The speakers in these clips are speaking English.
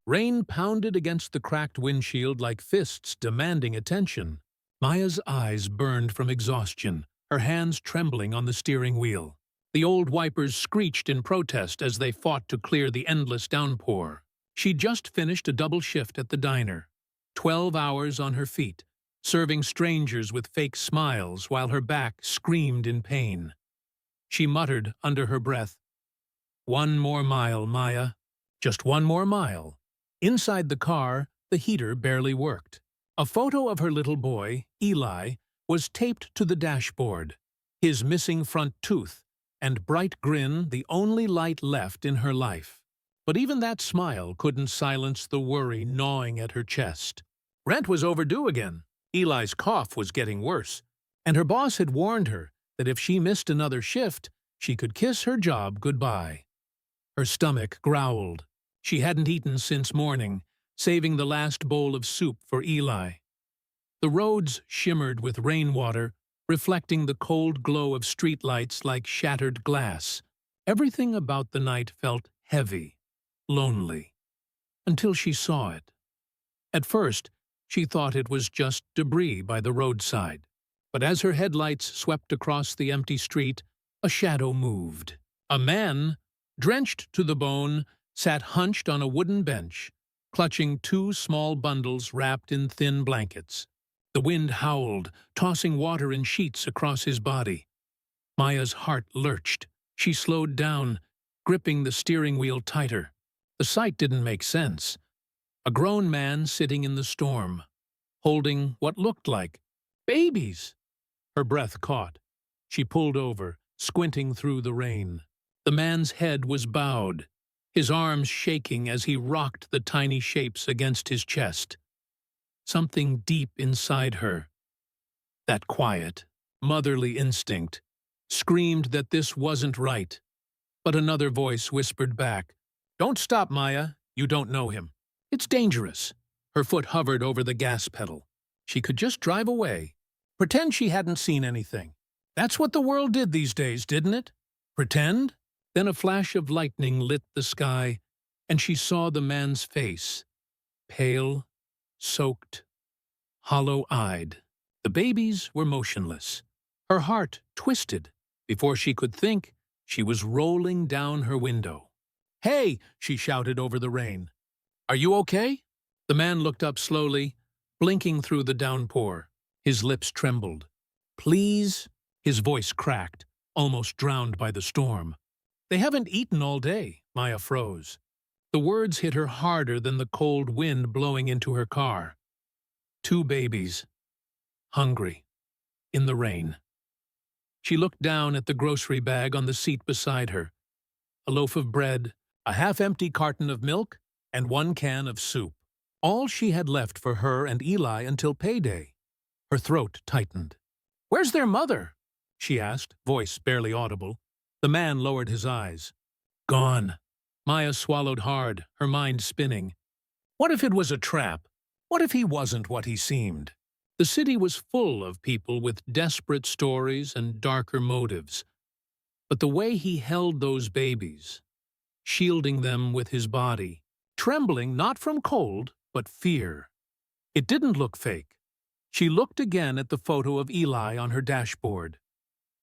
Rain pounded against the cracked windshield like fists demanding attention. Maya's eyes burned from exhaustion, her hands trembling on the steering wheel. The old wipers screeched in protest as they fought to clear the endless downpour. She'd just finished a double shift at the diner, 12 hours on her feet, serving strangers with fake smiles while her back screamed in pain. She muttered under her breath, "One more mile, Maya. Just one more mile." Inside the car, the heater barely worked. A photo of her little boy, Eli, was taped to the dashboard, his missing front tooth and bright grin the only light left in her life. But even that smile couldn't silence the worry gnawing at her chest. Rent was overdue again. Eli's cough was getting worse, and her boss had warned her that if she missed another shift, she could kiss her job goodbye. Her stomach growled. She hadn't eaten since morning, saving the last bowl of soup for Eli. The roads shimmered with rainwater, reflecting the cold glow of streetlights like shattered glass. Everything about the night felt heavy, lonely, until she saw it. At first, she thought it was just debris by the roadside, but as her headlights swept across the empty street, a shadow moved. A man, drenched to the bone, sat hunched on a wooden bench, clutching two small bundles wrapped in thin blankets. The wind howled, tossing water in sheets across his body. Maya's heart lurched. She slowed down, gripping the steering wheel tighter. The sight didn't make sense. A grown man sitting in the storm, holding what looked like babies. Her breath caught. She pulled over, squinting through the rain. The man's head was bowed, his arms shaking as he rocked the tiny shapes against his chest. Something deep inside her, that quiet, motherly instinct, screamed that this wasn't right. But another voice whispered back, "Don't stop, Maya. You don't know him. It's dangerous." Her foot hovered over the gas pedal. She could just drive away. Pretend she hadn't seen anything. That's what the world did these days, didn't it? Pretend? Then a flash of lightning lit the sky, and she saw the man's face, pale, soaked, hollow-eyed. The babies were motionless. Her heart twisted. Before she could think, she was rolling down her window. "Hey!" she shouted over the rain. "Are you okay?" The man looked up slowly, blinking through the downpour. His lips trembled. "Please?" His voice cracked, almost drowned by the storm. "They haven't eaten all day." Maya froze. The words hit her harder than the cold wind blowing into her car. Two babies, hungry, in the rain. She looked down at the grocery bag on the seat beside her. A loaf of bread, a half-empty carton of milk, and one can of soup. All she had left for her and Eli until payday. Her throat tightened. "Where's their mother?" she asked, voice barely audible. The man lowered his eyes. "Gone." Maya swallowed hard, her mind spinning. What if it was a trap? What if he wasn't what he seemed? The city was full of people with desperate stories and darker motives. But the way he held those babies, shielding them with his body, trembling not from cold, but fear. It didn't look fake. She looked again at the photo of Eli on her dashboard.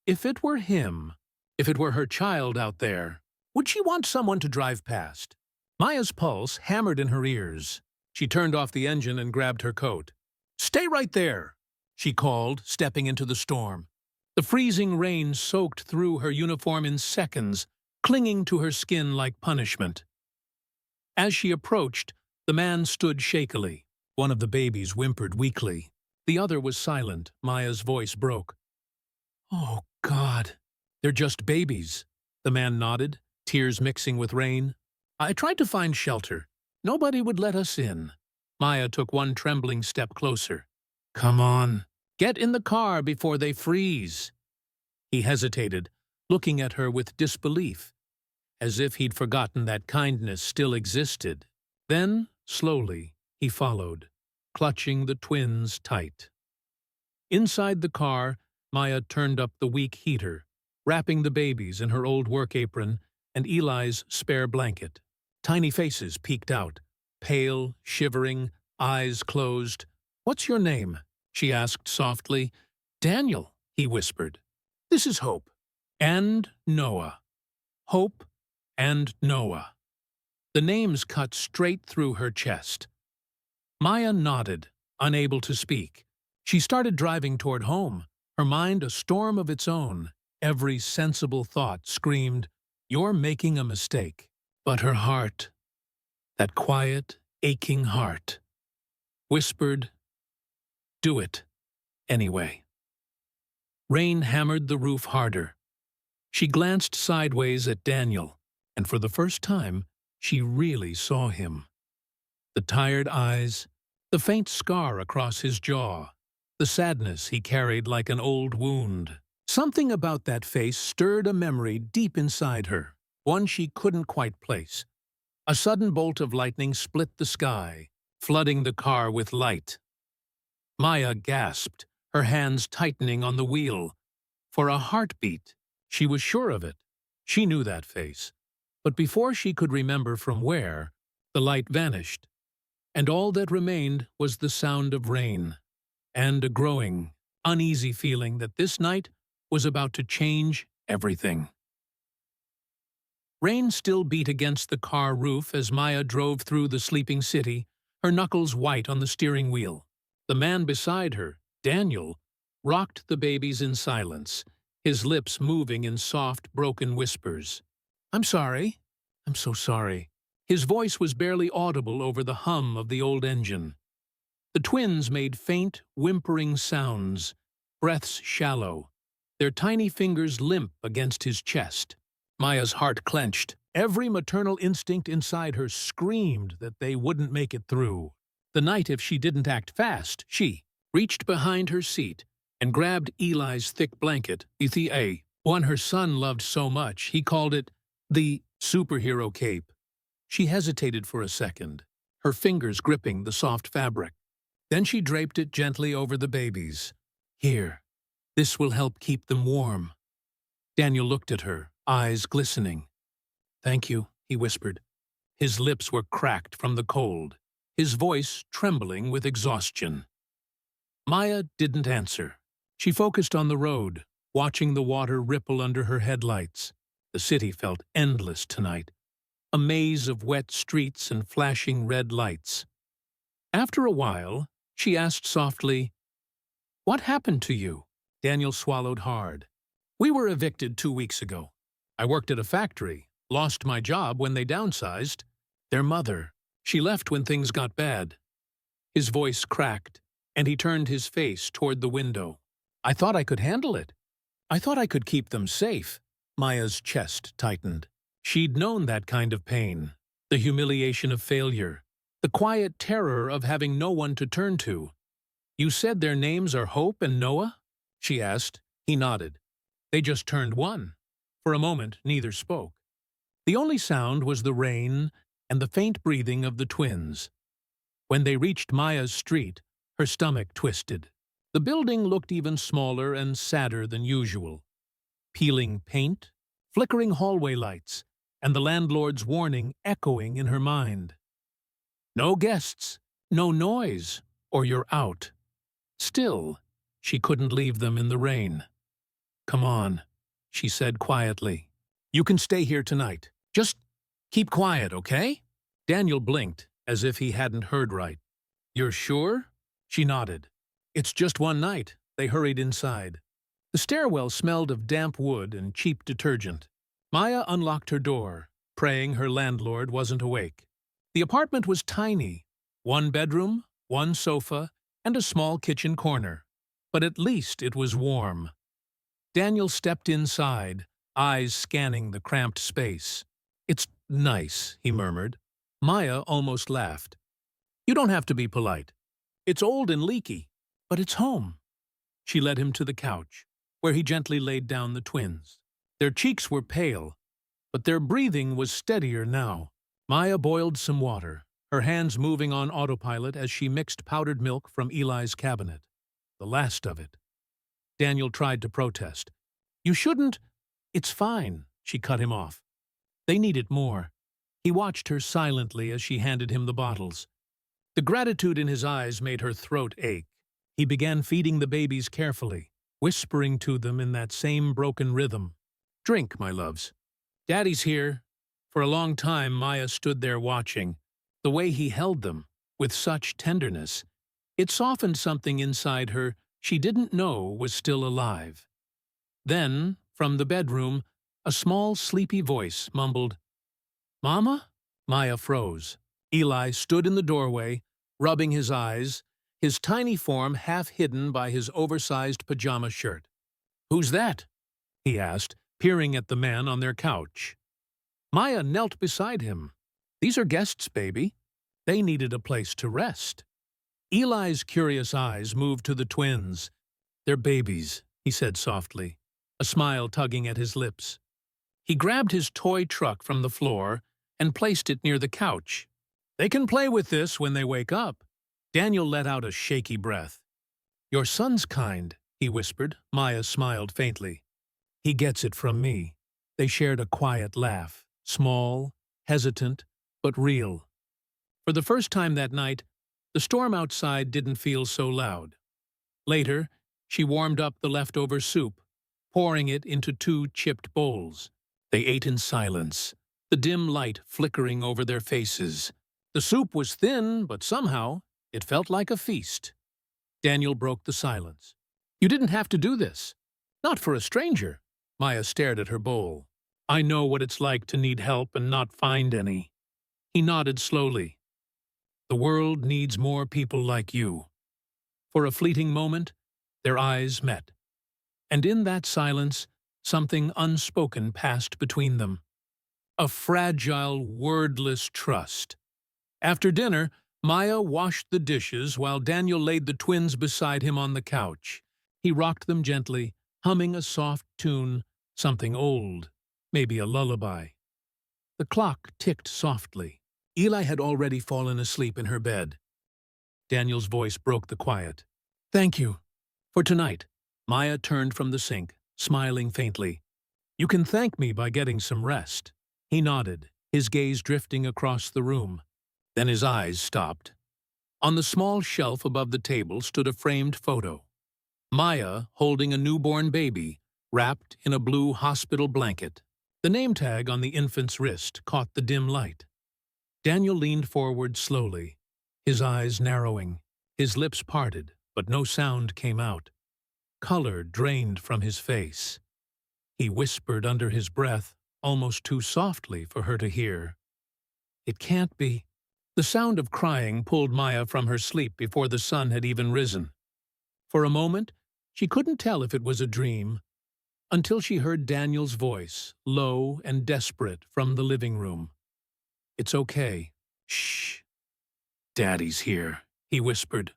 If it were him, if it were her child out there, would she want someone to drive past? Maya's pulse hammered in her ears. She turned off the engine and grabbed her coat. "Stay right there," she called, stepping into the storm. The freezing rain soaked through her uniform in seconds, clinging to her skin like punishment. As she approached, the man stood shakily. One of the babies whimpered weakly. The other was silent. Maya's voice broke. "Oh, God. They're just babies." The man nodded, tears mixing with rain. "I tried to find shelter. Nobody would let us in." Maya took one trembling step closer. "Come on. Get in the car before they freeze." He hesitated, looking at her with disbelief, as if he'd forgotten that kindness still existed. Then, slowly, he followed, clutching the twins tight. Inside the car, Maya turned up the weak heater, wrapping the babies in her old work apron and Eli's spare blanket. Tiny faces peeked out, pale, shivering, eyes closed. "What's your name?" she asked softly. "Daniel," he whispered. "This is Hope. And Noah. Hope and Noah." The names cut straight through her chest. Maya nodded, unable to speak. She started driving toward home, her mind a storm of its own. Every sensible thought screamed, "You're making a mistake." But her heart, that quiet, aching heart, whispered, "Do it, anyway." Rain hammered the roof harder. She glanced sideways at Daniel, and for the first time, she really saw him. The tired eyes, the faint scar across his jaw, the sadness he carried like an old wound. Something about that face stirred a memory deep inside her, one she couldn't quite place. A sudden bolt of lightning split the sky, flooding the car with light. Maya gasped, her hands tightening on the wheel. For a heartbeat, she was sure of it. She knew that face. But before she could remember from where, the light vanished, and all that remained was the sound of rain, and a growing, uneasy feeling that this night was about to change everything. Rain still beat against the car roof as Maya drove through the sleeping city, her knuckles white on the steering wheel. The man beside her, Daniel, rocked the babies in silence, his lips moving in soft, broken whispers. "I'm sorry. I'm so sorry." His voice was barely audible over the hum of the old engine. The twins made faint, whimpering sounds, breaths shallow, their tiny fingers limp against his chest. Maya's heart clenched. Every maternal instinct inside her screamed that they wouldn't make it through. The night, if she didn't act fast, she reached behind her seat and grabbed Eli's thick blanket, the one her son loved so much he called it the superhero cape. She hesitated for a second, her fingers gripping the soft fabric. Then she draped it gently over the babies. "Here, this will help keep them warm." Daniel looked at her, eyes glistening. "Thank you," he whispered. His lips were cracked from the cold, his voice trembling with exhaustion. Maya didn't answer. She focused on the road, watching the water ripple under her headlights. The city felt endless tonight, a maze of wet streets and flashing red lights. After a while, she asked softly, "What happened to you?" Daniel swallowed hard. "We were evicted 2 weeks ago. I worked at a factory, lost my job when they downsized. Their mother, she left when things got bad." His voice cracked, and he turned his face toward the window. "I thought I could handle it. I thought I could keep them safe." Maya's chest tightened. She'd known that kind of pain, the humiliation of failure, the quiet terror of having no one to turn to. "You said their names are Hope and Noah?" she asked. He nodded. They just turned one. For a moment, neither spoke. The only sound was the rain and the faint breathing of the twins. When they reached Maya's street, her stomach twisted. The building looked even smaller and sadder than usual. Peeling paint, flickering hallway lights, and the landlord's warning echoing in her mind. "No guests, no noise, or you're out." Still, she couldn't leave them in the rain. "Come on," she said quietly. "You can stay here tonight. Just keep quiet, okay?" Daniel blinked, as if he hadn't heard right. "You're sure?" She nodded. "It's just one night." They hurried inside. The stairwell smelled of damp wood and cheap detergent. Maya unlocked her door, praying her landlord wasn't awake. The apartment was tiny, 1 bedroom, 1 sofa, and a small kitchen corner. But at least it was warm. Daniel stepped inside, eyes scanning the cramped space. "It's nice," he murmured. Maya almost laughed. "You don't have to be polite. It's old and leaky, but it's home." She led him to the couch, where he gently laid down the twins. Their cheeks were pale, but their breathing was steadier now. Maya boiled some water, her hands moving on autopilot as she mixed powdered milk from Eli's cabinet. The last of it. Daniel tried to protest. "You shouldn't." "It's fine," she cut him off. "They need it more." He watched her silently as she handed him the bottles. The gratitude in his eyes made her throat ache. He began feeding the babies carefully, whispering to them in that same broken rhythm. "Drink, my loves. Daddy's here." For a long time, Maya stood there watching. The way he held them, with such tenderness, it softened something inside her she didn't know was still alive. Then, from the bedroom, a small, sleepy voice mumbled, "Mama?" Maya froze. Eli stood in the doorway, rubbing his eyes, his tiny form half hidden by his oversized pajama shirt. "Who's that?" he asked, peering at the man on their couch. Maya knelt beside him. "These are guests, baby. They needed a place to rest." Eli's curious eyes moved to the twins. "They're babies," he said softly, a smile tugging at his lips. He grabbed his toy truck from the floor and placed it near the couch. "They can play with this when they wake up." Daniel let out a shaky breath. "Your son's kind," he whispered. Maya smiled faintly. "He gets it from me." They shared a quiet laugh, small, hesitant, but real. For the first time that night, the storm outside didn't feel so loud. Later, she warmed up the leftover soup, pouring it into 2 chipped bowls. They ate in silence, the dim light flickering over their faces. The soup was thin, but somehow it felt like a feast. Daniel broke the silence. "You didn't have to do this. Not for a stranger." Maya stared at her bowl. "I know what it's like to need help and not find any." He nodded slowly. "The world needs more people like you." For a fleeting moment, their eyes met. And in that silence, something unspoken passed between them. A fragile, wordless trust. After dinner, Maya washed the dishes while Daniel laid the twins beside him on the couch. He rocked them gently, humming a soft tune, something old, maybe a lullaby. The clock ticked softly. Eli had already fallen asleep in her bed. Daniel's voice broke the quiet. "Thank you. For tonight." Maya turned from the sink, smiling faintly. "You can thank me by getting some rest." He nodded, his gaze drifting across the room. Then his eyes stopped. On the small shelf above the table stood a framed photo. Maya holding a newborn baby, wrapped in a blue hospital blanket. The name tag on the infant's wrist caught the dim light. Daniel leaned forward slowly, his eyes narrowing, his lips parted, but no sound came out. Color drained from his face. He whispered under his breath, almost too softly for her to hear, "It can't be." The sound of crying pulled Maya from her sleep before the sun had even risen. For a moment, she couldn't tell if it was a dream, until she heard Daniel's voice, low and desperate, from the living room. "It's okay. Shh. Daddy's here," he whispered.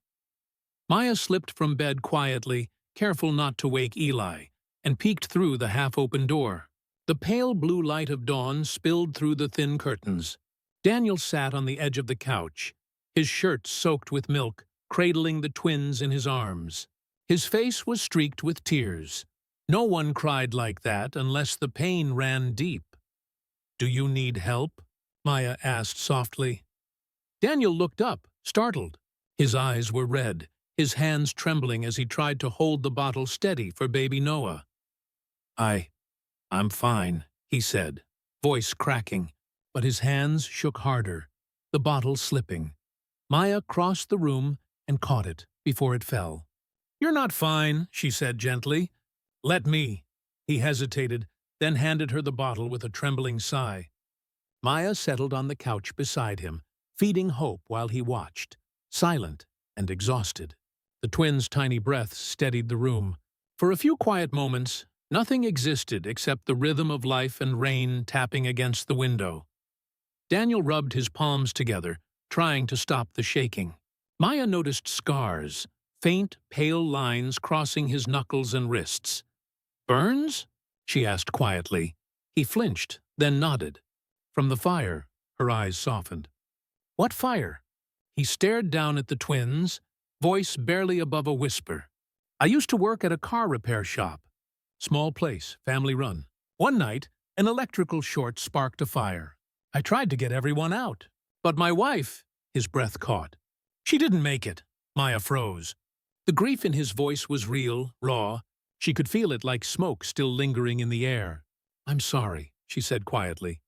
Maya slipped from bed quietly, careful not to wake Eli, and peeked through the half-open door. The pale blue light of dawn spilled through the thin curtains. Daniel sat on the edge of the couch, his shirt soaked with milk, cradling the twins in his arms. His face was streaked with tears. No one cried like that unless the pain ran deep. "Do you need help?" Maya asked softly. Daniel looked up, startled. His eyes were red, his hands trembling as he tried to hold the bottle steady for baby Noah. I'm fine," he said, voice cracking, but his hands shook harder, the bottle slipping. Maya crossed the room and caught it before it fell. "You're not fine," she said gently. "Let me." He hesitated, then handed her the bottle with a trembling sigh. Maya settled on the couch beside him, feeding hope while he watched, silent and exhausted. The twins' tiny breaths steadied the room. For a few quiet moments, nothing existed except the rhythm of life and rain tapping against the window. Daniel rubbed his palms together, trying to stop the shaking. Maya noticed scars, faint, pale lines crossing his knuckles and wrists. "Burns?" she asked quietly. He flinched, then nodded. From the fire, her eyes softened. "What fire?" He stared down at the twins, voice barely above a whisper. "I used to work at a car repair shop. Small place, family run. One night, an electrical short sparked a fire. I tried to get everyone out. But my wife, his breath caught. She didn't make it. Maya froze. The grief in his voice was real, raw. She could feel it like smoke still lingering in the air. I'm sorry, she said quietly.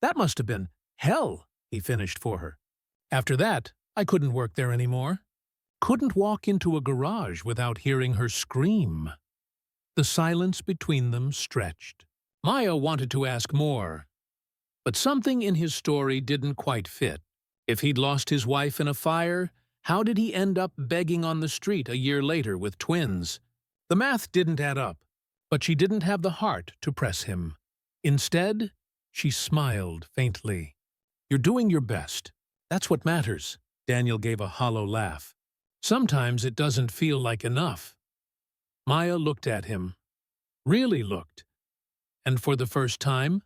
That must have been hell, he finished for her. After that, I couldn't work there anymore. Couldn't walk into a garage without hearing her scream. The silence between them stretched. Maya wanted to ask more, but something in his story didn't quite fit. If he'd lost his wife in a fire, how did he end up begging on the street a year later with twins? The math didn't add up, but she didn't have the heart to press him. Instead, she smiled faintly. You're doing your best. That's what matters. Daniel gave a hollow laugh. Sometimes it doesn't feel like enough. Maya looked at him. Really looked. And for the first time,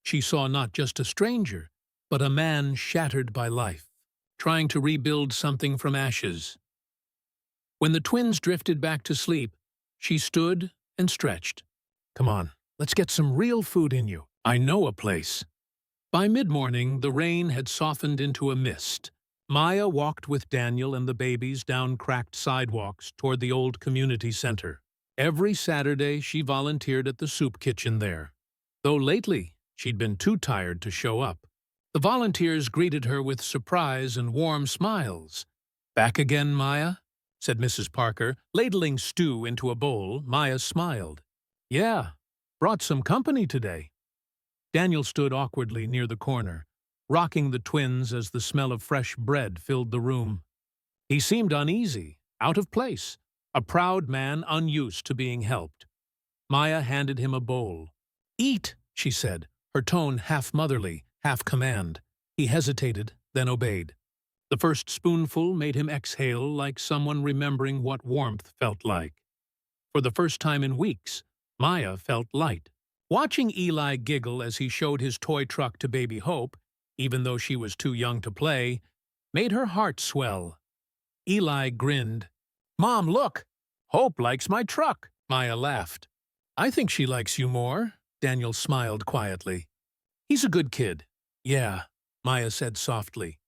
she saw not just a stranger, but a man shattered by life, trying to rebuild something from ashes. When the twins drifted back to sleep, she stood and stretched. Come on, let's get some real food in you. I know a place. By mid-morning, the rain had softened into a mist. Maya walked with Daniel and the babies down cracked sidewalks toward the old community center. Every Saturday, she volunteered at the soup kitchen there, though lately she'd been too tired to show up. The volunteers greeted her with surprise and warm smiles. Back again, Maya? Said Mrs. Parker, ladling stew into a bowl. Maya smiled. Yeah, brought some company today. Daniel stood awkwardly near the corner, rocking the twins as the smell of fresh bread filled the room. He seemed uneasy, out of place, a proud man unused to being helped. Maya handed him a bowl. Eat, she said, her tone half motherly, half command. He hesitated, then obeyed. The first spoonful made him exhale like someone remembering what warmth felt like. For the first time in weeks, Maya felt light. Watching Eli giggle as he showed his toy truck to baby Hope, even though she was too young to play, made her heart swell. Eli grinned. Mom, look! Hope likes my truck. Maya laughed. I think she likes you more. Daniel smiled quietly. He's a good kid. Yeah, Maya said softly.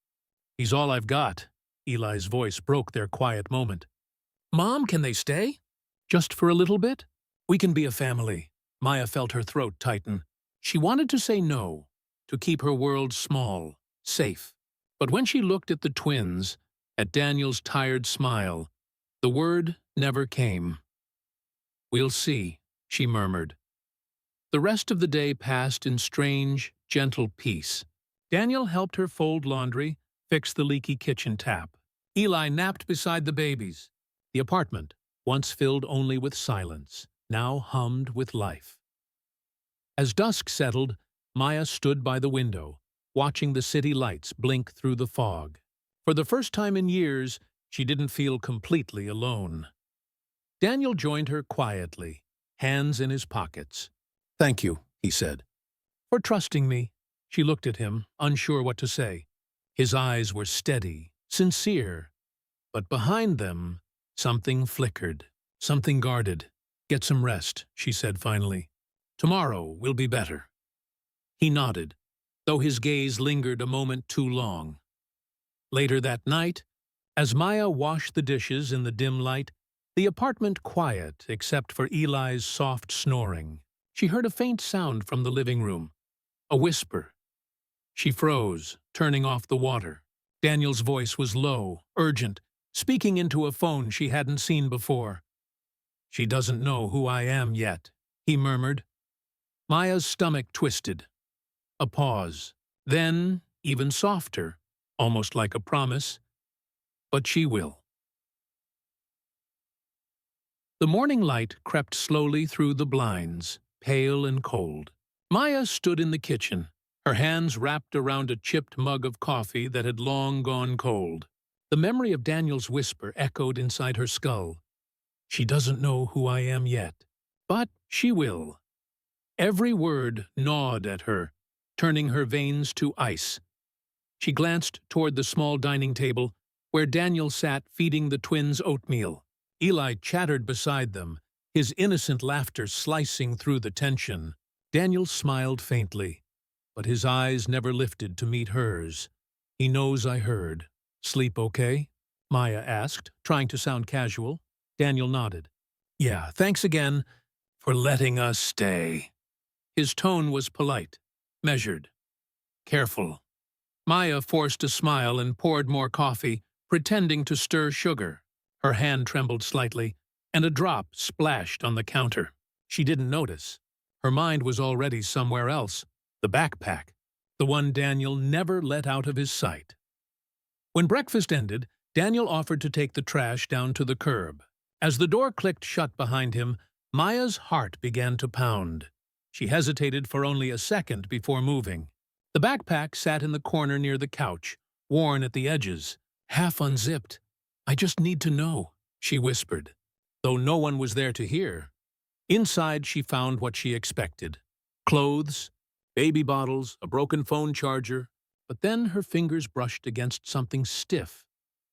He's all I've got. Eli's voice broke their quiet moment. Mom, can they stay? Just for a little bit? We can be a family. Maya felt her throat tighten. She wanted to say no, to keep her world small, safe. But when she looked at the twins, at Daniel's tired smile, the word never came. We'll see, she murmured. The rest of the day passed in strange, gentle peace. Daniel helped her fold laundry, fix the leaky kitchen tap. Eli napped beside the babies. The apartment, once filled only with silence, now hummed with life. As dusk settled, Maya stood by the window, watching the city lights blink through the fog. For the first time in years, she didn't feel completely alone. Daniel joined her quietly, hands in his pockets. Thank you, he said. For trusting me. She looked at him, unsure what to say. His eyes were steady, sincere, but behind them, something flickered, something guarded. Get some rest, she said finally. Tomorrow will be better. He nodded, though his gaze lingered a moment too long. Later that night, as Maya washed the dishes in the dim light, the apartment quiet except for Eli's soft snoring, she heard a faint sound from the living room, a whisper. She froze, turning off the water. Daniel's voice was low, urgent, speaking into a phone she hadn't seen before. She doesn't know who I am yet, he murmured. Maya's stomach twisted. A pause. Then, even softer, almost like a promise. But she will. The morning light crept slowly through the blinds, pale and cold. Maya stood in the kitchen, her hands wrapped around a chipped mug of coffee that had long gone cold. The memory of Daniel's whisper echoed inside her skull. She doesn't know who I am yet, but she will. Every word gnawed at her, turning her veins to ice. She glanced toward the small dining table, where Daniel sat feeding the twins oatmeal. Eli chattered beside them, his innocent laughter slicing through the tension. Daniel smiled faintly. but his eyes never lifted to meet hers. He knows I heard. Sleep okay? Maya asked, trying to sound casual. Daniel nodded. Yeah, thanks again for letting us stay. His tone was polite, measured, careful. Maya forced a smile and poured more coffee, pretending to stir sugar. Her hand trembled slightly, and a drop splashed on the counter. She didn't notice. Her mind was already somewhere else. The backpack, the one Daniel never let out of his sight. When breakfast ended, Daniel offered to take the trash down to the curb. As the door clicked shut behind him, Maya's heart began to pound. She hesitated for only a second before moving. The backpack sat in the corner near the couch, worn at the edges, half unzipped. I just need to know, she whispered, though no one was there to hear. Inside, she found what she expected. Clothes, baby bottles, a broken phone charger, but then her fingers brushed against something stiff,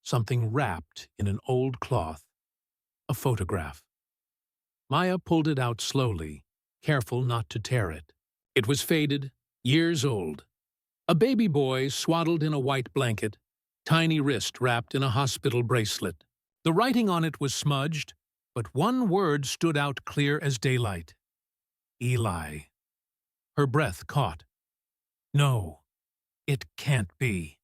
something wrapped in an old cloth. A photograph. Maya pulled it out slowly, careful not to tear it. It was faded, years old. A baby boy swaddled in a white blanket, tiny wrist wrapped in a hospital bracelet. The writing on it was smudged, but one word stood out clear as daylight. Eli. Her breath caught. No, it can't be.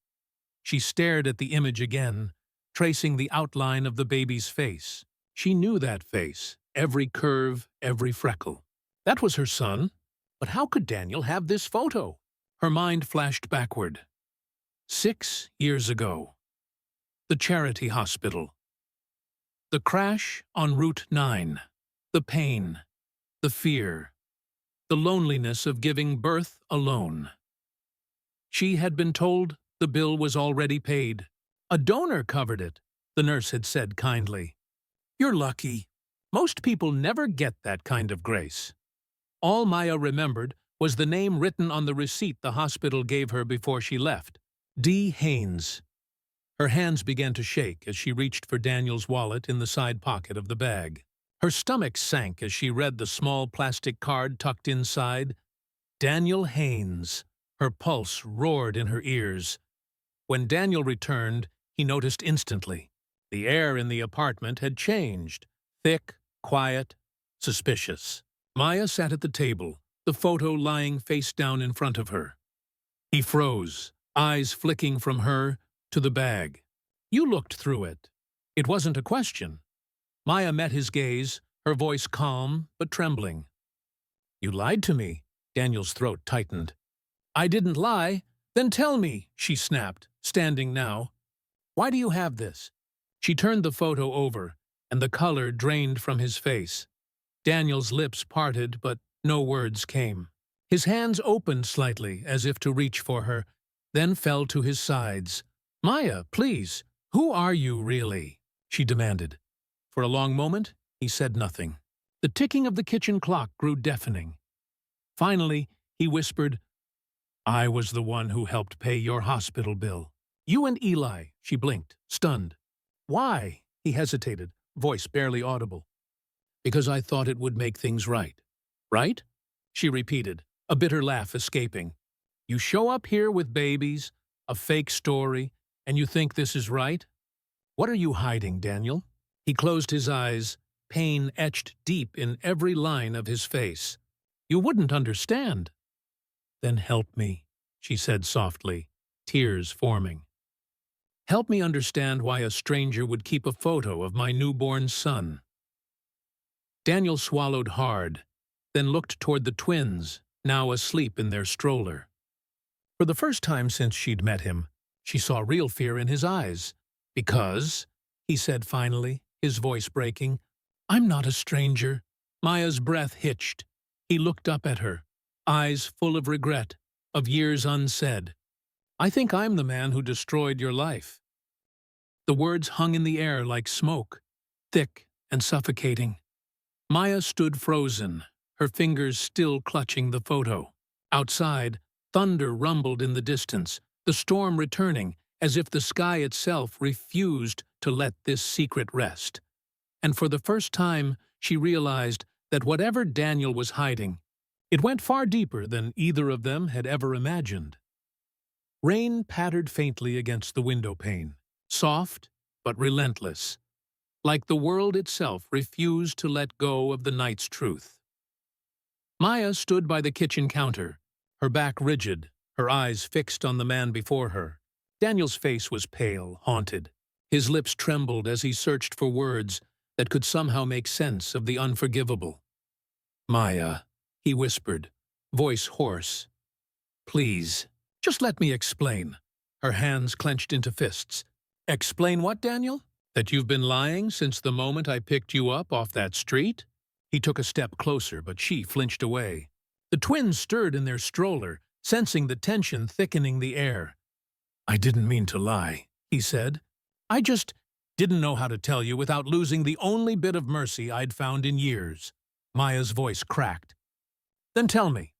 She stared at the image again, tracing the outline of the baby's face. She knew that face, every curve, every freckle. That was her son. But how could Daniel have this photo? Her mind flashed backward. 6 years ago. The charity hospital. The crash on Route 9. The pain. The fear. The loneliness of giving birth alone. She had been told the bill was already paid. A donor covered it, the nurse had said kindly. You're lucky. Most people never get that kind of grace. All Maya remembered was the name written on the receipt the hospital gave her before she left. D. Haynes. Her hands began to shake as she reached for Daniel's wallet in the side pocket of the bag. Her stomach sank as she read the small plastic card tucked inside. Daniel Haynes. Her pulse roared in her ears. When Daniel returned, he noticed instantly. The air in the apartment had changed. Thick, quiet, suspicious. Maya sat at the table, the photo lying face down in front of her. He froze, eyes flicking from her to the bag. You looked through it. It wasn't a question. Maya met his gaze, her voice calm but trembling. You lied to me. Daniel's throat tightened. I didn't lie. Then tell me, she snapped, standing now. Why do you have this? She turned the photo over, and the color drained from his face. Daniel's lips parted, but no words came. His hands opened slightly, as if to reach for her, then fell to his sides. Maya, please, who are you really? She demanded. For a long moment, he said nothing. The ticking of the kitchen clock grew deafening. Finally, he whispered, I was the one who helped pay your hospital bill. You and Eli, she blinked, stunned. Why? He hesitated, voice barely audible. Because I thought it would make things right. Right? She repeated, a bitter laugh escaping. You show up here with babies, a fake story, and you think this is right? What are you hiding, Daniel? He closed his eyes, pain etched deep in every line of his face. You wouldn't understand. Then help me, she said softly, tears forming. Help me understand why a stranger would keep a photo of my newborn son. Daniel swallowed hard, then looked toward the twins, now asleep in their stroller. For the first time since she'd met him, she saw real fear in his eyes. Because, he said finally, his voice breaking, I'm not a stranger. Maya's breath hitched. He looked up at her, eyes full of regret, of years unsaid. I think I'm the man who destroyed your life. The words hung in the air like smoke, thick and suffocating. Maya stood frozen, her fingers still clutching the photo. Outside, thunder rumbled in the distance, the storm returning, as if the sky itself refused to let this secret rest. And for the first time, she realized that whatever Daniel was hiding, It went far deeper than either of them had ever imagined. Rain pattered faintly against the window pane, soft but relentless, like the world itself refused to let go of the night's truth. Maya stood by the kitchen counter, her back rigid, her eyes fixed on the man before her. Daniel's face was pale, haunted. His lips trembled as he searched for words that could somehow make sense of the unforgivable. "Maya," he whispered, voice hoarse. "Please, just let me explain." Her hands clenched into fists. "Explain what, Daniel? That you've been lying since the moment I picked you up off that street?" He took a step closer, but she flinched away. The twins stirred in their stroller, sensing the tension thickening the air. "I didn't mean to lie," he said. "I just didn't know how to tell you without losing the only bit of mercy I'd found in years." Maya's voice cracked. "Then tell me,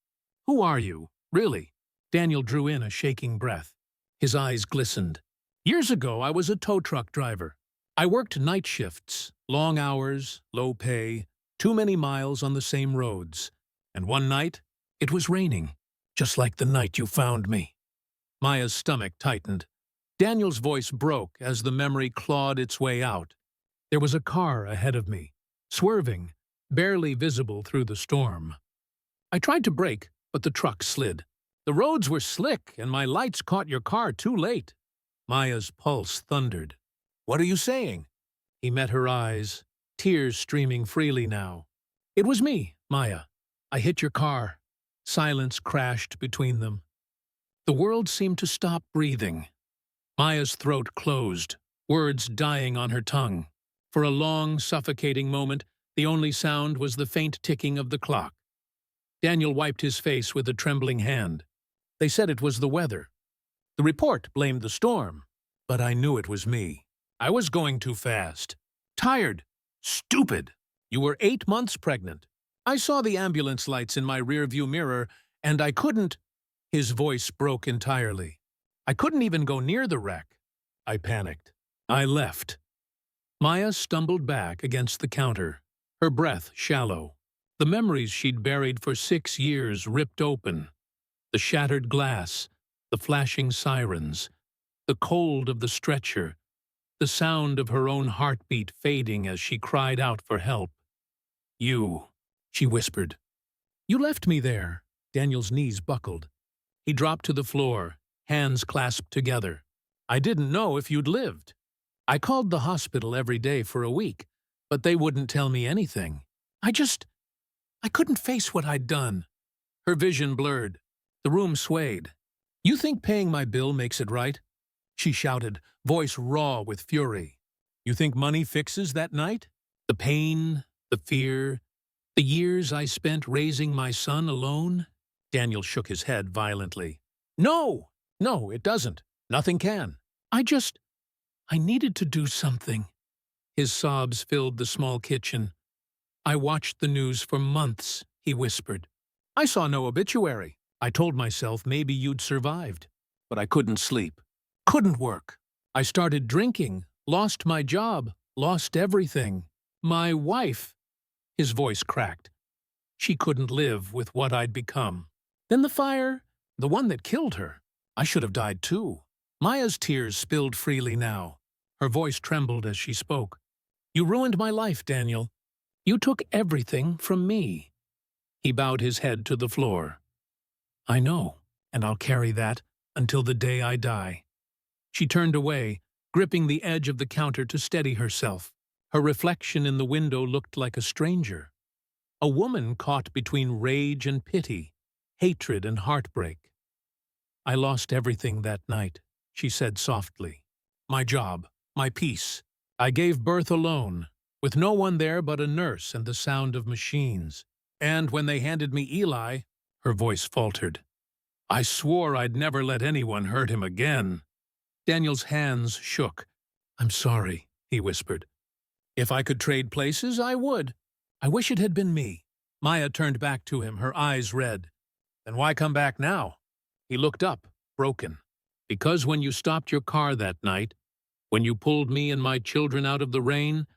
who are you, really?" Daniel drew in a shaking breath. His eyes glistened. "Years ago, I was a tow truck driver. I worked night shifts, long hours, low pay, too many miles on the same roads. And one night, it was raining, just like the night you found me." Maya's stomach tightened. Daniel's voice broke as the memory clawed its way out. There was a car ahead of me, swerving, barely visible through the storm. I tried to brake, but the truck slid. The roads were slick, and my lights caught your car too late. Maya's pulse thundered. "What are you saying?" He met her eyes, tears streaming freely now. "It was me, Maya. I hit your car." Silence crashed between them. The world seemed to stop breathing. Maya's throat closed, words dying on her tongue. For a long, suffocating moment, the only sound was the faint ticking of the clock. Daniel wiped his face with a trembling hand. "They said it was the weather. The report blamed the storm. But I knew it was me. I was going too fast. Tired. Stupid. You were 8 months pregnant. I saw the ambulance lights in my rearview mirror, and I couldn't—" His voice broke entirely. "I couldn't even go near the wreck." I panicked. I left. Maya stumbled back against the counter, her breath shallow. The memories she'd buried for 6 years ripped open. The shattered glass, the flashing sirens, the cold of the stretcher, the sound of her own heartbeat fading as she cried out for help. "You," she whispered. "You left me there." Daniel's knees buckled. He dropped to the floor, hands clasped together. "I didn't know if you'd lived. I called the hospital every day for a week, but they wouldn't tell me anything. I couldn't face what I'd done." Her vision blurred. The room swayed. "You think paying my bill makes it right?" she shouted, voice raw with fury. "You think money fixes that night? The pain, the fear, the years I spent raising my son alone?" Daniel shook his head violently. "No, no, it doesn't. Nothing can. I needed to do something." His sobs filled the small kitchen. "I watched the news for months," he whispered. "I saw no obituary. I told myself maybe you'd survived. But I couldn't sleep. Couldn't work. I started drinking, lost my job, lost everything. My wife—" His voice cracked. "She couldn't live with what I'd become. Then the fire, the one that killed her. I should have died too." Maya's tears spilled freely now. Her voice trembled as she spoke. "You ruined my life, Daniel. You took everything from me." He bowed his head to the floor. "I know, and I'll carry that until the day I die." She turned away, gripping the edge of the counter to steady herself. Her reflection in the window looked like a stranger. A woman caught between rage and pity, hatred and heartbreak. "I lost everything that night," she said softly. "My job, my peace. I gave birth alone, with no one there but a nurse and the sound of machines. And when they handed me Eli," her voice faltered, "I swore I'd never let anyone hurt him again." Daniel's hands shook. "I'm sorry," he whispered. "If I could trade places, I would. I wish it had been me." Maya turned back to him, her eyes red. "Then why come back now?" He looked up, broken. "Because when you stopped your car that night, when you pulled me and my children out of the rain,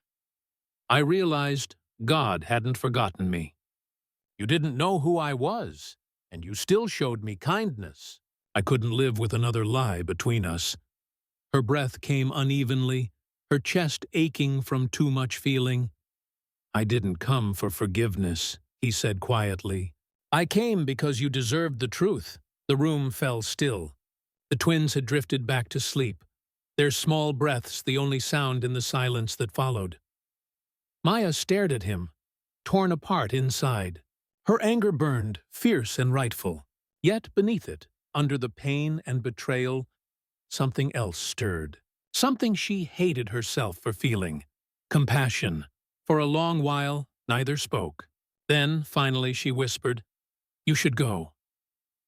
I realized God hadn't forgotten me. You didn't know who I was, and you still showed me kindness. I couldn't live with another lie between us. Her breath came unevenly, her chest aching from too much feeling. I didn't come for forgiveness, he said quietly. I came because you deserved the truth. The room fell still. The twins had drifted back to sleep, their small breaths the only sound in the silence that followed. Maya stared at him, torn apart inside. Her anger burned, fierce and rightful. Yet beneath it, under the pain and betrayal, something else stirred. Something she hated herself for feeling. Compassion. For a long while, neither spoke. Then, finally, she whispered, "You should go."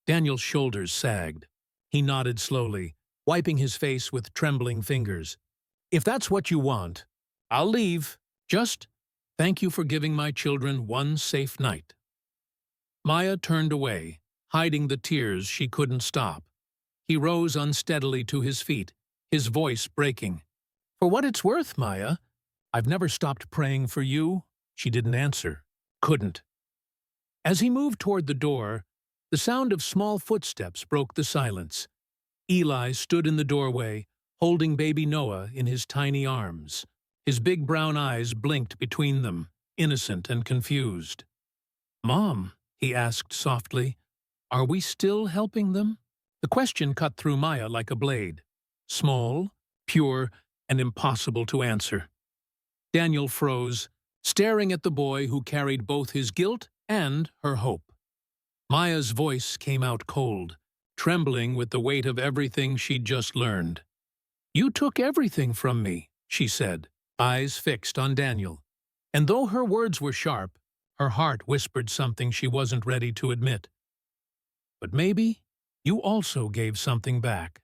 Daniel's shoulders sagged. He nodded slowly, wiping his face with trembling fingers. "If that's what you want, I'll leave. Just thank you for giving my children one safe night." Maya turned away, hiding the tears she couldn't stop. He rose unsteadily to his feet, his voice breaking. "For what it's worth, Maya, I've never stopped praying for you." She didn't answer. Couldn't. As he moved toward the door, the sound of small footsteps broke the silence. Eli stood in the doorway, holding baby Noah in his tiny arms. His big brown eyes blinked between them, innocent and confused. "Mom," he asked softly, "are we still helping them?" The question cut through Maya like a blade. Small, pure, and impossible to answer. Daniel froze, staring at the boy who carried both his guilt and her hope. Maya's voice came out cold, trembling with the weight of everything she'd just learned. "You took everything from me," she said, eyes fixed on Daniel. And though her words were sharp, her heart whispered something she wasn't ready to admit. "But maybe you also gave something back."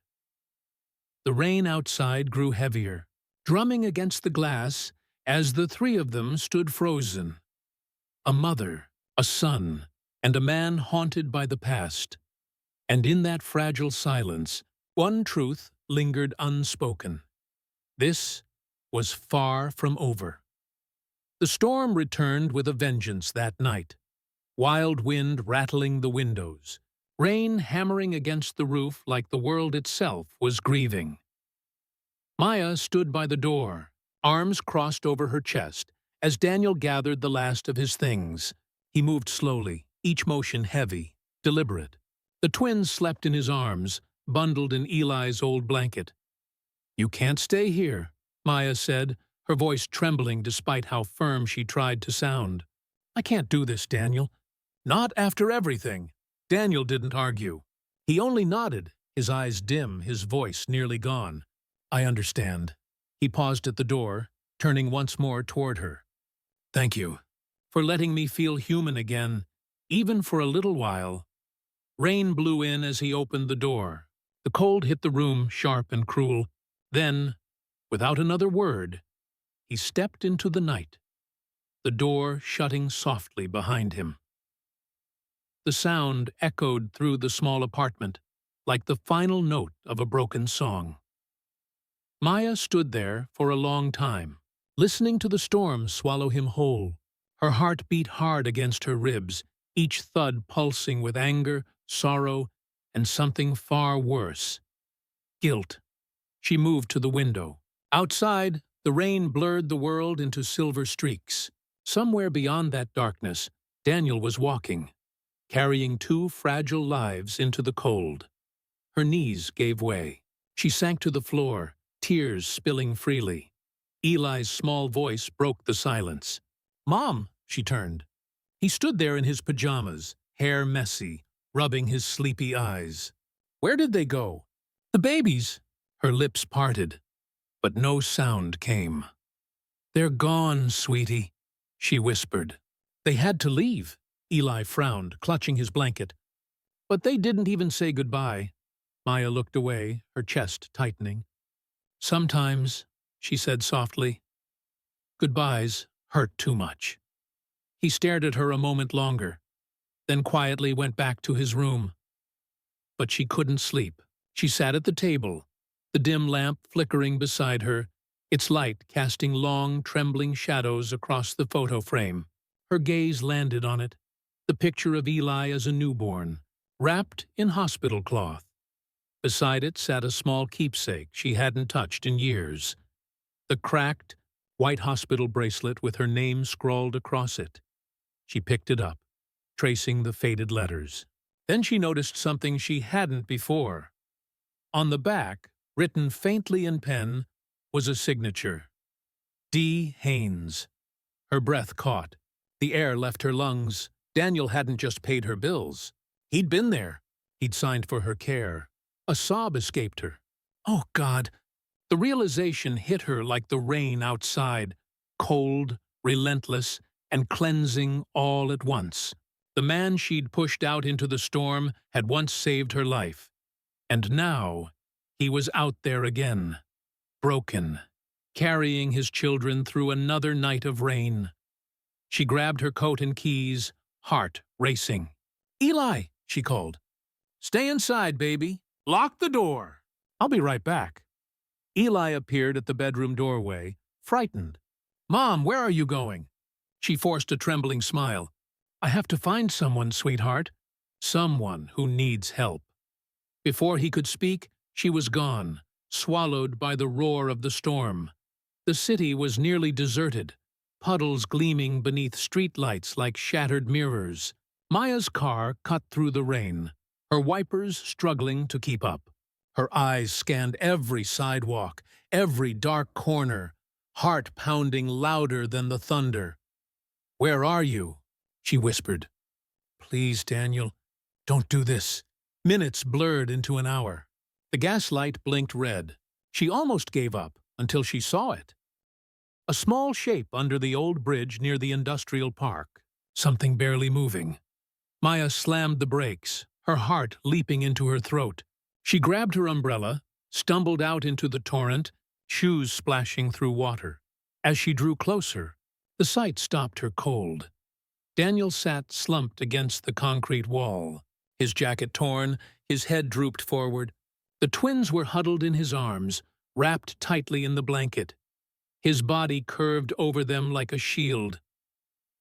The rain outside grew heavier, drumming against the glass as the three of them stood frozen. A mother, a son, and a man haunted by the past. And in that fragile silence, one truth lingered unspoken. This was far from over. The storm returned with a vengeance that night. Wild wind rattling the windows, rain hammering against the roof like the world itself was grieving. Maya stood by the door, arms crossed over her chest, as Daniel gathered the last of his things. He moved slowly, each motion heavy, deliberate. The twins slept in his arms, bundled in Eli's old blanket. "You can't stay here," Maya said, her voice trembling despite how firm she tried to sound. "I can't do this, Daniel. Not after everything." Daniel didn't argue. He only nodded, his eyes dim, his voice nearly gone. "I understand." He paused at the door, turning once more toward her. "Thank you for letting me feel human again, even for a little while." Rain blew in as he opened the door. The cold hit the room, sharp and cruel. Then, without another word, he stepped into the night, the door shutting softly behind him. The sound echoed through the small apartment, like the final note of a broken song. Maya stood there for a long time, listening to the storm swallow him whole. Her heart beat hard against her ribs, each thud pulsing with anger, sorrow, and something far worse. Guilt. She moved to the window. Outside, the rain blurred the world into silver streaks. Somewhere beyond that darkness, Daniel was walking, carrying two fragile lives into the cold. Her knees gave way. She sank to the floor, tears spilling freely. Eli's small voice broke the silence. "Mom!" she turned. He stood there in his pajamas, hair messy, rubbing his sleepy eyes. "Where did they go?" "The babies." Her lips parted, but no sound came. "They're gone, sweetie," she whispered. "They had to leave." Eli frowned, clutching his blanket. "But they didn't even say goodbye." Maya looked away, her chest tightening. "Sometimes," she said softly, "goodbyes hurt too much." He stared at her a moment longer, then quietly went back to his room. But she couldn't sleep. She sat at the table, the dim lamp flickering beside her, its light casting long, trembling shadows across the photo frame. Her gaze landed on it, the picture of Eli as a newborn, wrapped in hospital cloth. Beside it sat a small keepsake she hadn't touched in years, the cracked, white hospital bracelet with her name scrawled across it. She picked it up, tracing the faded letters. Then she noticed something she hadn't before. On the back, written faintly in pen, was a signature. D. Haynes. Her breath caught. The air left her lungs. Daniel hadn't just paid her bills. He'd been there. He'd signed for her care. A sob escaped her. Oh, God! The realization hit her like the rain outside, cold, relentless, and cleansing all at once. The man she'd pushed out into the storm had once saved her life. And now, he was out there again, broken, carrying his children through another night of rain. She grabbed her coat and keys, heart racing. "Eli," she called. "Stay inside, baby. Lock the door. I'll be right back." Eli appeared at the bedroom doorway, frightened. "Mom, where are you going?" She forced a trembling smile. "I have to find someone, sweetheart. Someone who needs help." Before he could speak, she was gone, swallowed by the roar of the storm. The city was nearly deserted, puddles gleaming beneath streetlights like shattered mirrors. Maya's car cut through the rain, her wipers struggling to keep up. Her eyes scanned every sidewalk, every dark corner, heart pounding louder than the thunder. "Where are you?" she whispered. "Please, Daniel, don't do this." Minutes blurred into an hour. The gaslight blinked red. She almost gave up until she saw it. A small shape under the old bridge near the industrial park, something barely moving. Maya slammed the brakes, her heart leaping into her throat. She grabbed her umbrella, stumbled out into the torrent, shoes splashing through water. As she drew closer, the sight stopped her cold. Daniel sat slumped against the concrete wall, his jacket torn, his head drooped forward. The twins were huddled in his arms, wrapped tightly in the blanket. His body curved over them like a shield.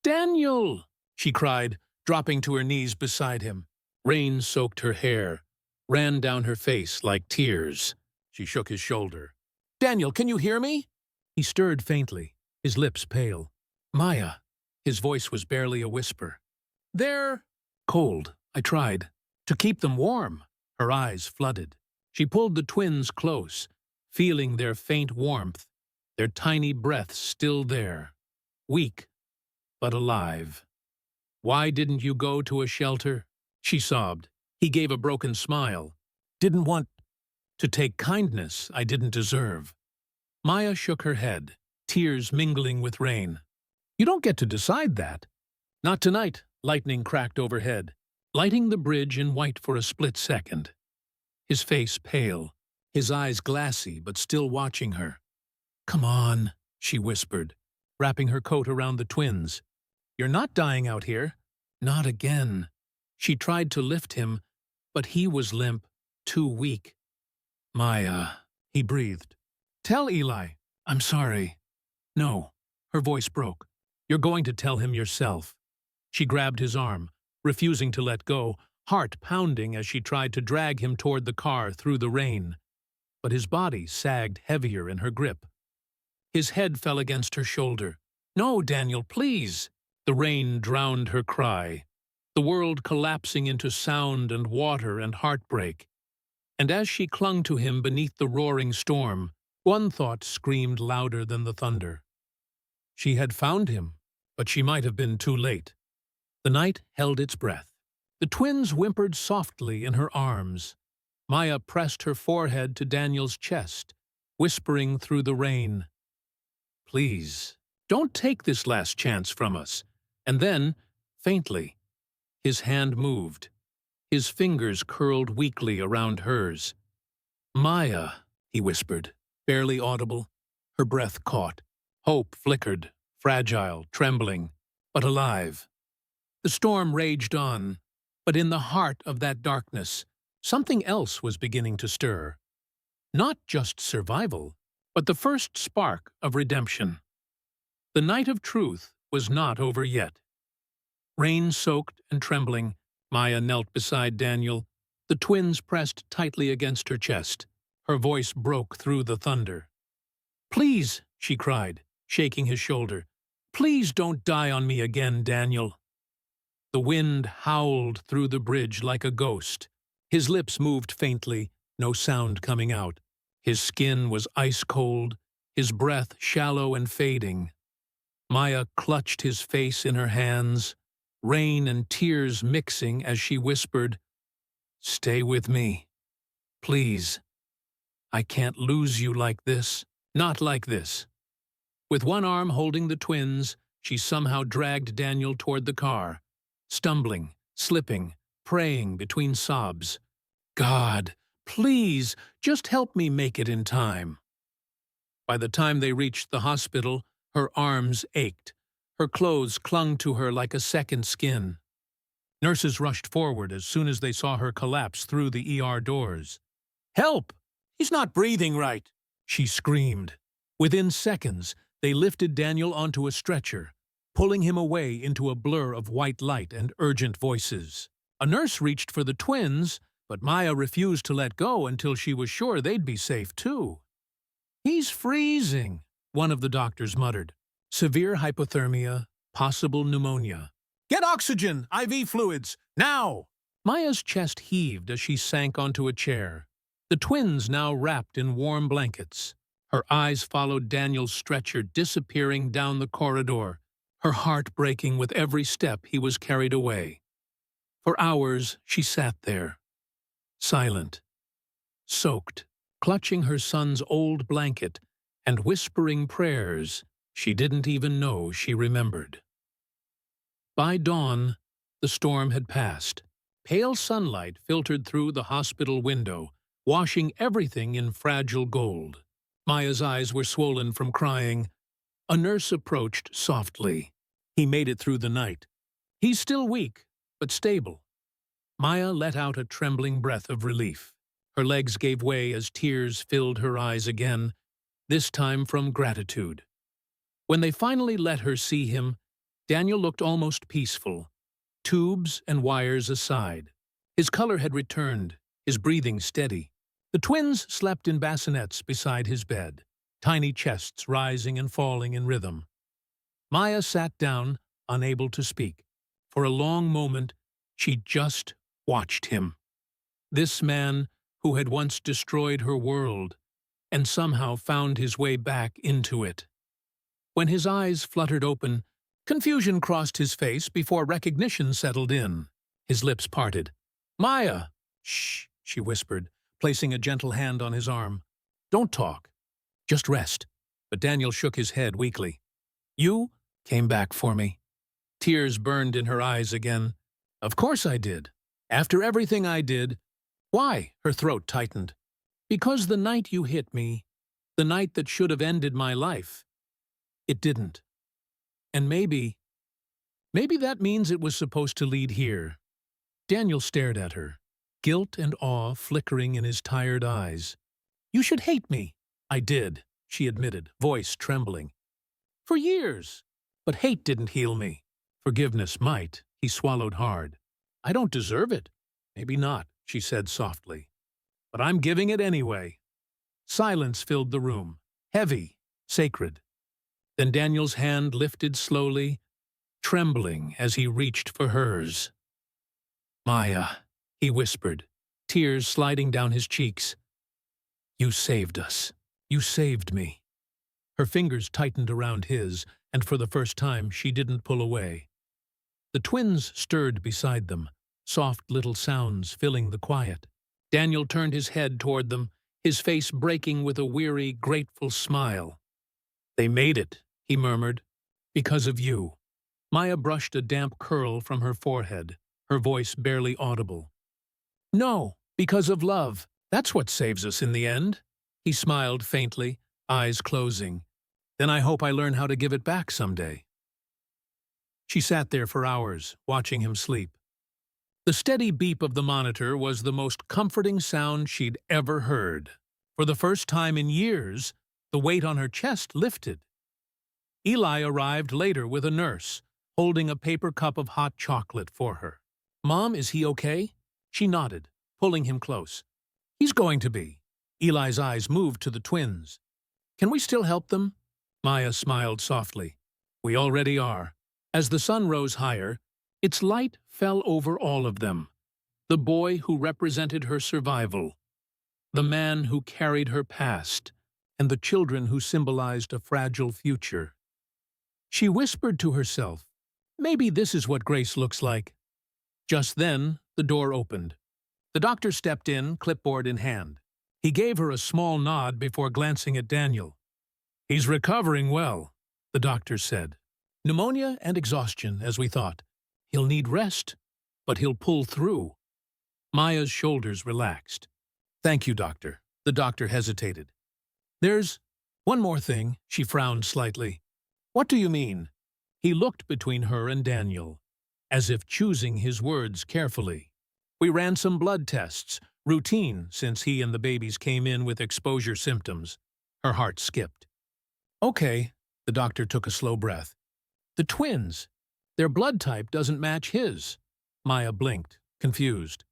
"Daniel!" she cried, dropping to her knees beside him. Rain soaked her hair, ran down her face like tears. She shook his shoulder. "Daniel, can you hear me?" He stirred faintly, his lips pale. "Maya." His voice was barely a whisper. "They're cold." I tried. "To keep them warm." Her eyes flooded. She pulled the twins close, feeling their faint warmth, their tiny breaths still there. Weak, but alive. "Why didn't you go to a shelter?" she sobbed. He gave a broken smile. "Didn't want to take kindness I didn't deserve." Maya shook her head, tears mingling with rain. "You don't get to decide that." "Not tonight." Lightning cracked overhead, lighting the bridge in white for a split second. His face pale, his eyes glassy but still watching her. "Come on," she whispered, wrapping her coat around the twins. "You're not dying out here." "Not again." She tried to lift him, but he was limp, too weak. "Maya," he breathed. "Tell Eli. I'm sorry." "No." Her voice broke. "You're going to tell him yourself." She grabbed his arm, refusing to let go, heart pounding as she tried to drag him toward the car through the rain. But his body sagged heavier in her grip. His head fell against her shoulder. "No, Daniel, please." The rain drowned her cry, the world collapsing into sound and water and heartbreak. And as she clung to him beneath the roaring storm, one thought screamed louder than the thunder. She had found him, but she might have been too late. The night held its breath. The twins whimpered softly in her arms. Maya pressed her forehead to Daniel's chest, whispering through the rain, "Please, don't take this last chance from us." And then, faintly, his hand moved. His fingers curled weakly around hers. "Maya," he whispered, barely audible. Her breath caught. Hope flickered, fragile, trembling, but alive. The storm raged on, but in the heart of that darkness, something else was beginning to stir. Not just survival, but the first spark of redemption. The night of truth was not over yet. Rain-soaked and trembling, Maya knelt beside Daniel. The twins pressed tightly against her chest. Her voice broke through the thunder. "Please," she cried, shaking his shoulder. "Please don't die on me again, Daniel." The wind howled through the bridge like a ghost. His lips moved faintly, no sound coming out. His skin was ice-cold, his breath shallow and fading. Maya clutched his face in her hands, rain and tears mixing as she whispered, "Stay with me. Please. I can't lose you like this. Not like this." With one arm holding the twins, she somehow dragged Daniel toward the car, stumbling, slipping, praying between sobs. "God, please, just help me make it in time." By the time they reached the hospital, her arms ached. Her clothes clung to her like a second skin. Nurses rushed forward as soon as they saw her collapse through the ER doors. "Help! He's not breathing right!" she screamed. Within seconds, they lifted Daniel onto a stretcher, pulling him away into a blur of white light and urgent voices. A nurse reached for the twins, but Maya refused to let go until she was sure they'd be safe too. "He's freezing," one of the doctors muttered. "Severe hypothermia, possible pneumonia." "Get oxygen, IV fluids, now!" Maya's chest heaved as she sank onto a chair. The twins now wrapped in warm blankets. Her eyes followed Daniel's stretcher disappearing down the corridor, her heart breaking with every step he was carried away. For hours she sat there, silent, soaked, clutching her son's old blanket and whispering prayers she didn't even know she remembered. By dawn, the storm had passed. Pale sunlight filtered through the hospital window, washing everything in fragile gold. Maya's eyes were swollen from crying. A nurse approached softly. "He made it through the night. He's still weak, but stable." Maya let out a trembling breath of relief. Her legs gave way as tears filled her eyes again, this time from gratitude. When they finally let her see him, Daniel looked almost peaceful, tubes and wires aside. His color had returned, his breathing steady. The twins slept in bassinets beside his bed, tiny chests rising and falling in rhythm. Maya sat down, unable to speak. For a long moment, she just watched him. This man who had once destroyed her world and somehow found his way back into it. When his eyes fluttered open, confusion crossed his face before recognition settled in. His lips parted. "Maya!" "Shh," she whispered, placing a gentle hand on his arm. "Don't talk. Just rest." But Daniel shook his head weakly. "You came back for me." Tears burned in her eyes again. "Of course I did. After everything I did." "Why?" Her throat tightened. "Because the night you hit me, the night that should have ended my life, it didn't. And maybe that means it was supposed to lead here." Daniel stared at her, guilt and awe flickering in his tired eyes. "You should hate me." "I did," she admitted, voice trembling. "For years. But hate didn't heal me. Forgiveness might." He swallowed hard. "I don't deserve it." "Maybe not," she said softly. "But I'm giving it anyway." Silence filled the room, heavy, sacred. Then Daniel's hand lifted slowly, trembling as he reached for hers. "Maya," he whispered, tears sliding down his cheeks. "You saved us. You saved me." Her fingers tightened around his, and for the first time she didn't pull away. The twins stirred beside them, soft little sounds filling the quiet. Daniel turned his head toward them, his face breaking with a weary, grateful smile. "They made it," he murmured, "because of you." Maya brushed a damp curl from her forehead, her voice barely audible. "No, because of love. That's what saves us in the end." He smiled faintly, eyes closing. "Then I hope I learn how to give it back someday." She sat there for hours, watching him sleep. The steady beep of the monitor was the most comforting sound she'd ever heard. For the first time in years, the weight on her chest lifted. Eli arrived later with a nurse, holding a paper cup of hot chocolate for her. "Mom, is he okay?" She nodded, pulling him close. "He's going to be." Eli's eyes moved to the twins. "Can we still help them?" Maya smiled softly. "We already are." As the sun rose higher, its light fell over all of them. The boy who represented her survival, the man who carried her past, and the children who symbolized a fragile future. She whispered to herself, "Maybe this is what grace looks like." Just then, the door opened. The doctor stepped in, clipboard in hand. He gave her a small nod before glancing at Daniel. "He's recovering well," the doctor said. "Pneumonia and exhaustion, as we thought. He'll need rest, but he'll pull through." Maya's shoulders relaxed. "Thank you, doctor." The doctor hesitated. "There's one more thing," she frowned slightly. "What do you mean?" He looked between her and Daniel, as if choosing his words carefully. "We ran some blood tests, routine since he and the babies came in with exposure symptoms." Her heart skipped. "Okay," the doctor took a slow breath. "The twins, their blood type doesn't match his." Maya blinked, confused.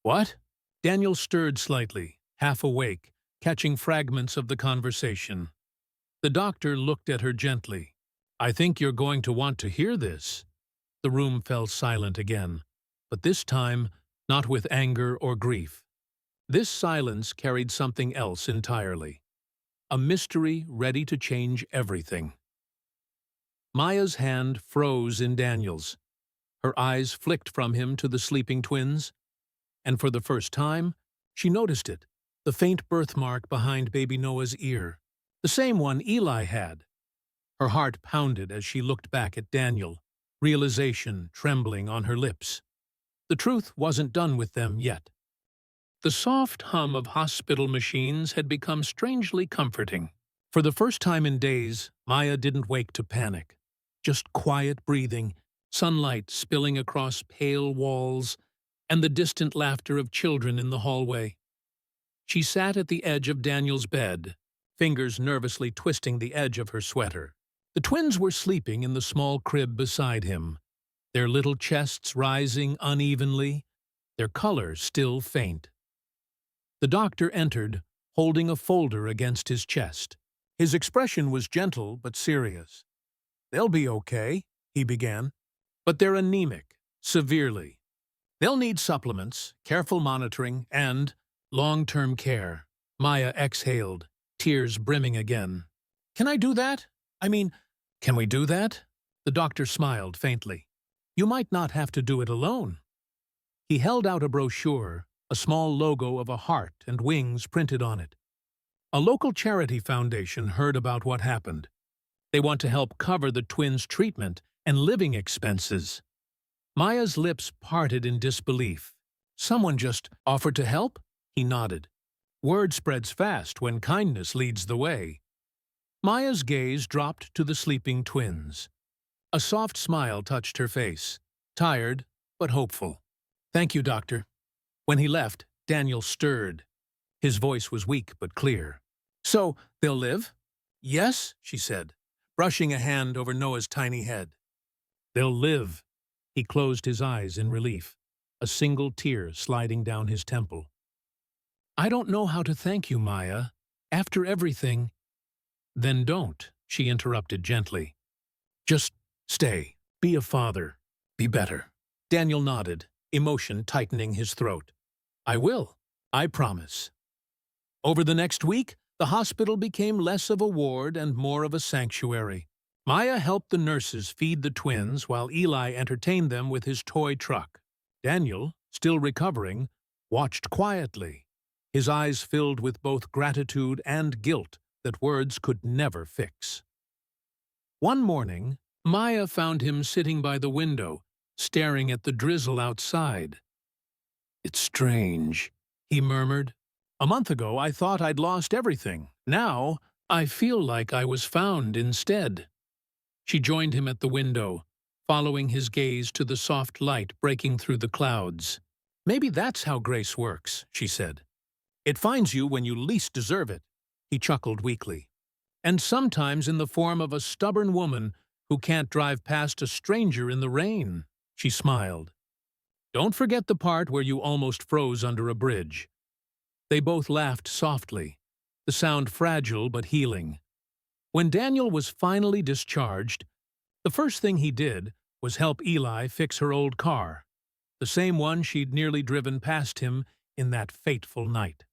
"What?" Daniel stirred slightly, half awake, catching fragments of the conversation. The doctor looked at her gently. "I think you're going to want to hear this." The room fell silent again, but this time not with anger or grief. This silence carried something else entirely. A mystery ready to change everything. Maya's hand froze in Daniel's. Her eyes flicked from him to the sleeping twins. And for the first time, she noticed it, the faint birthmark behind baby Noah's ear, the same one Eli had. Her heart pounded as she looked back at Daniel, realization trembling on her lips. The truth wasn't done with them yet. The soft hum of hospital machines had become strangely comforting. For the first time in days, Maya didn't wake to panic. Just quiet breathing, sunlight spilling across pale walls, and the distant laughter of children in the hallway. She sat at the edge of Daniel's bed, fingers nervously twisting the edge of her sweater. The twins were sleeping in the small crib beside him, their little chests rising unevenly, their color still faint. The doctor entered, holding a folder against his chest. His expression was gentle but serious. "They'll be okay," he began, "but they're anemic, severely. They'll need supplements, careful monitoring, and long-term care." Maya exhaled, tears brimming again. "Can I do that? Can we do that?" The doctor smiled faintly. "You might not have to do it alone." He held out a brochure, a small logo of a heart and wings printed on it. A local charity foundation heard about what happened. They want to help cover the twins' treatment and living expenses. Maya's lips parted in disbelief. "Someone just offered to help?" He nodded. "Word spreads fast when kindness leads the way." Maya's gaze dropped to the sleeping twins. A soft smile touched her face, tired but hopeful. "Thank you, doctor." When he left, Daniel stirred. His voice was weak but clear. "So, they'll live?" "Yes," she said, brushing a hand over Noah's tiny head. "They'll live." He closed his eyes in relief, a single tear sliding down his temple. "I don't know how to thank you, Maya. After everything—" "Then don't," she interrupted gently. "Just stay. Be a father. Be better." Daniel nodded, emotion tightening his throat. "I will. I promise." Over the next week, the hospital became less of a ward and more of a sanctuary. Maya helped the nurses feed the twins while Eli entertained them with his toy truck. Daniel, still recovering, watched quietly, his eyes filled with both gratitude and guilt that words could never fix. One morning, Maya found him sitting by the window, staring at the drizzle outside. "It's strange," he murmured. "A month ago I thought I'd lost everything. Now I feel like I was found instead." She joined him at the window, following his gaze to the soft light breaking through the clouds. "Maybe that's how grace works," she said. "It finds you when you least deserve it." He chuckled weakly. "And sometimes in the form of a stubborn woman who can't drive past a stranger in the rain. She smiled. Don't forget the part where you almost froze under a bridge. They both laughed softly, the sound fragile but healing. When Daniel was finally discharged, the first thing he did was help Eli fix her old car, the same one she'd nearly driven past him in that fateful night.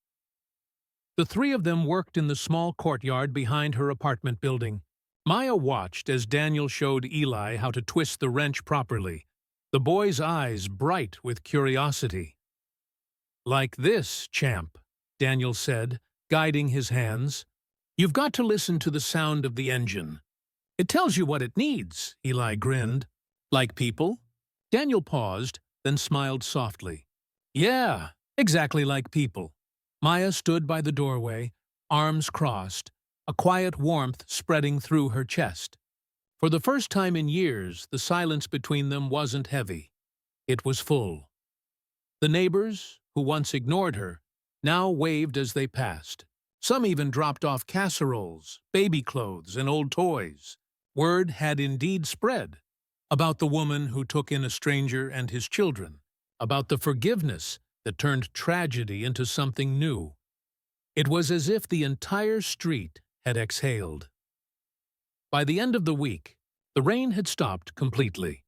The three of them worked in the small courtyard behind her apartment building. Maya watched as Daniel showed Eli how to twist the wrench properly, the boy's eyes bright with curiosity. "Like this, champ," Daniel said, guiding his hands. "You've got to listen to the sound of the engine. It tells you what it needs," Eli grinned. "Like people?" Daniel paused, then smiled softly. "Yeah, exactly like people." Maya stood by the doorway, arms crossed, a quiet warmth spreading through her chest. For the first time in years, the silence between them wasn't heavy. It was full. The neighbors, who once ignored her, now waved as they passed. Some even dropped off casseroles, baby clothes, and old toys. Word had indeed spread about the woman who took in a stranger and his children, about the forgiveness that turned tragedy into something new. It was as if the entire street had exhaled. By the end of the week, the rain had stopped completely.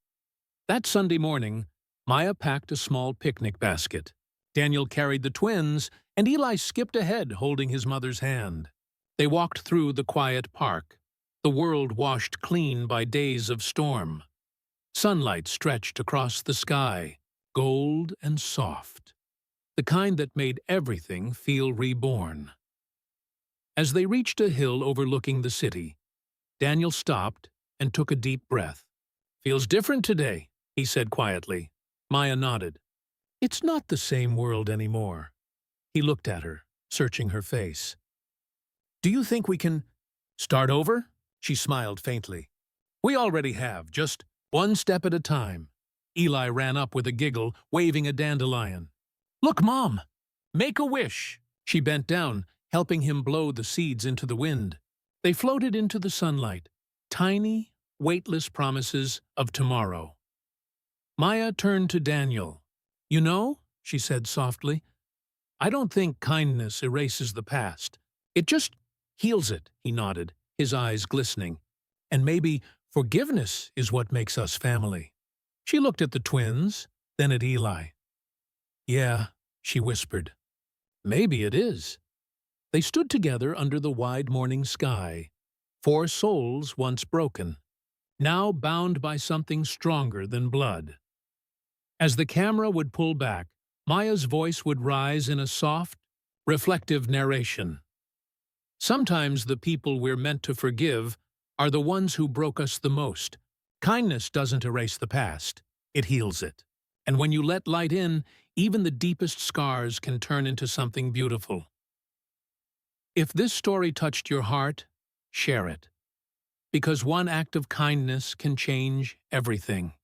That Sunday morning, Maya packed a small picnic basket. Daniel carried the twins, and Eli skipped ahead holding his mother's hand. They walked through the quiet park, the world washed clean by days of storm. Sunlight stretched across the sky, gold and soft, the kind that made everything feel reborn. As they reached a hill overlooking the city, Daniel stopped and took a deep breath. "Feels different today," he said quietly. Maya nodded. "It's not the same world anymore." He looked at her, searching her face. "Do you think we can start over?" She smiled faintly. "We already have, just one step at a time." Eli ran up with a giggle, waving a dandelion. "Look, Mom! Make a wish!" She bent down, helping him blow the seeds into the wind. They floated into the sunlight, tiny, weightless promises of tomorrow. Maya turned to Daniel. "You know," she said softly, "I don't think kindness erases the past. It just heals it," he nodded, his eyes glistening. "And maybe forgiveness is what makes us family." She looked at the twins, then at Eli. "Yeah," she whispered. "Maybe it is." They stood together under the wide morning sky, four souls once broken, now bound by something stronger than blood. As the camera would pull back, Maya's voice would rise in a soft, reflective narration. "Sometimes the people we're meant to forgive are the ones who broke us the most. Kindness doesn't erase the past, it heals it. And when you let light in, even the deepest scars can turn into something beautiful." If this story touched your heart, share it. Because one act of kindness can change everything.